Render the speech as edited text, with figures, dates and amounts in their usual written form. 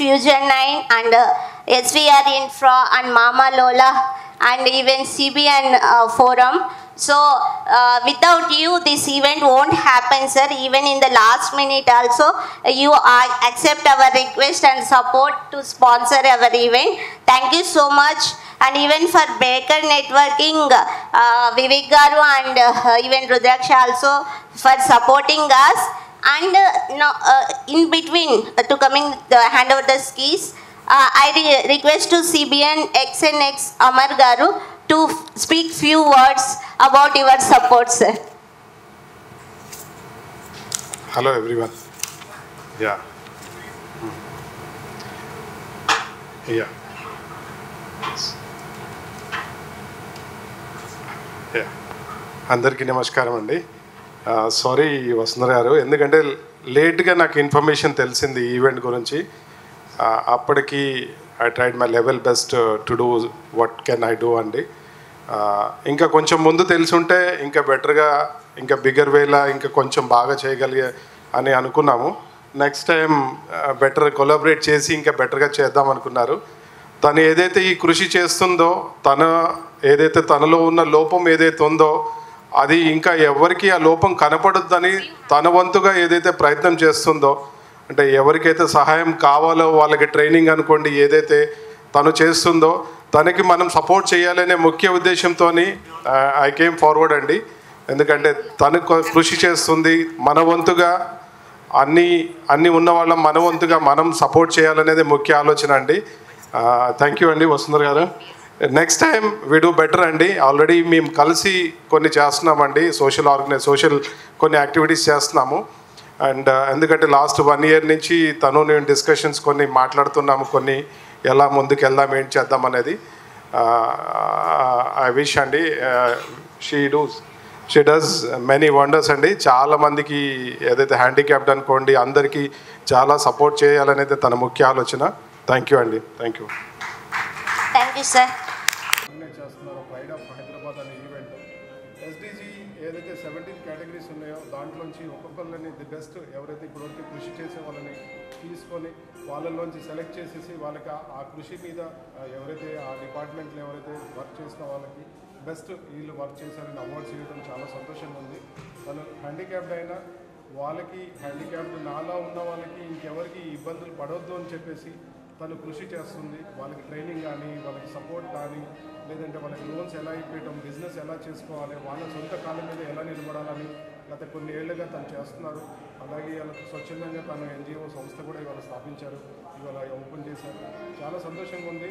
Fusion 9 and SVR Infra and Mama Lola and even CBN Forum. So without you, this event won't happen, sir. Even in the last minute also, you accept our request and support to sponsor our event. Thank you so much. And even for Baker Networking, Vivek Garu and even Rudraksha also for supporting us. And in between, to coming hand over the keys, I request to CBN XNX Amar Garu to speak few words about your support, sir. Hello everyone. Yeah. Yeah. Yeah. అందరికీ నమస్కారం అండి. Sorry Vasundhara గారు, ఎందుకంటే లేట్గా నాకు information తెలిసింది event గురించి. అప్పటికి I tried my level best to do what can I do అండి. ఇంకా కొంచెం ముందు తెలుసుంటే ఇంకా బెటర్గా, ఇంకా బిగ్గర్ వేలా ఇంకా కొంచెం బాగా చేయగలిగే అని అనుకున్నాము. నెక్స్ట్ టైం బెటర్ కొలాబరేట్ చేసి ఇంకా బెటర్గా చేద్దాం అనుకున్నారు. తను ఏదైతే ఈ కృషి చేస్తుందో, ఏదైతే తనలో ఉన్న లోపం ఏదైతే ఉందో అది ఇంకా ఎవరికి ఆ లోపం కనపడొద్దని తన వంతుగా ఏదైతే ప్రయత్నం చేస్తుందో, అంటే ఎవరికైతే సహాయం కావాలో వాళ్ళకి ట్రైనింగ్ అనుకోండి ఏదైతే తను చేస్తుందో తనకి మనం సపోర్ట్ చేయాలనే ముఖ్య ఉద్దేశంతో ఐ కేమ్ ఫార్వర్డ్ అండి. ఎందుకంటే తను కృషి చేస్తుంది, మన వంతుగా అన్నీ ఉన్న వాళ్ళం మన వంతుగా మనం సపోర్ట్ చేయాలనేది ముఖ్య ఆలోచన అండి. థ్యాంక్ యూ అండి వసుంధర గారు. Next time we do better అండి. ఆల్రెడీ మేము కలిసి కొన్ని చేస్తున్నామండి, సోషల్ కొన్ని యాక్టివిటీస్ చేస్తున్నాము. అండ్ ఎందుకంటే లాస్ట్ 1 year నుంచి నేను డిస్కషన్స్ కొన్ని మాట్లాడుతున్నాము, కొన్ని ఎలా ముందుకు వెళ్దాం, ఏం చేద్దాం అనేది. ఐ విష్ అండి షీ డస్ మెనీ వండర్స్ అండి. చాలామందికి ఏదైతే హ్యాండిక్యాప్డ్ అనుకోండి అందరికీ చాలా సపోర్ట్ చేయాలనేది తన ముఖ్య ఆలోచన. థ్యాంక్ యూ అండి. Thank you. Thank you sir. చేస్తున్నారు ప్రైడ్ ఆఫ్ హైదరాబాద్ అనే ఈవెంట్. ఎస్డిజి ఏదైతే 17 కేటగిరీస్ ఉన్నాయో దాంట్లోంచి ఒక్కొక్కరిని ది బెస్ట్ ఎవరైతే ఇప్పటివరకు కృషి చేసే వాళ్ళని తీసుకొని వాళ్ళలోంచి సెలెక్ట్ చేసేసి వాళ్ళకి ఆ కృషి మీద ఎవరైతే ఆ డిపార్ట్మెంట్లో ఎవరైతే వర్క్ చేసిన వాళ్ళకి బెస్ట్ వీళ్ళు వర్క్ చేశారని అవార్డ్స్ ఇవ్వడం చాలా సంతోషంగా ఉంది. తను హ్యాండిక్యాప్డ్ అయినా వాళ్ళకి హ్యాండిక్యాప్డ్ నాలా ఉన్న వాళ్ళకి ఇంకెవరికి ఇబ్బందులు పడవద్దు అని చెప్పేసి తను కృషి చేస్తుంది. వాళ్ళకి ట్రైనింగ్ కానీ, వాళ్ళకి సపోర్ట్ కానీ, లేదంటే వాళ్ళకి లోన్స్ ఎలా ఇప్పించడం, బిజినెస్ ఎలా చేసుకోవాలి, వాళ్ళ సొంత కాళ్ళ మీద ఎలా నిలబడాలని గత కొన్ని ఏళ్ళుగా తను చేస్తున్నారు. అలాగే వాళ్ళకి స్వచ్ఛందంగా తను NGO సంస్థ కూడా ఇవాళ స్థాపించారు, ఇవాళ ఓపెన్ చేశారు. చాలా సంతోషంగా ఉంది.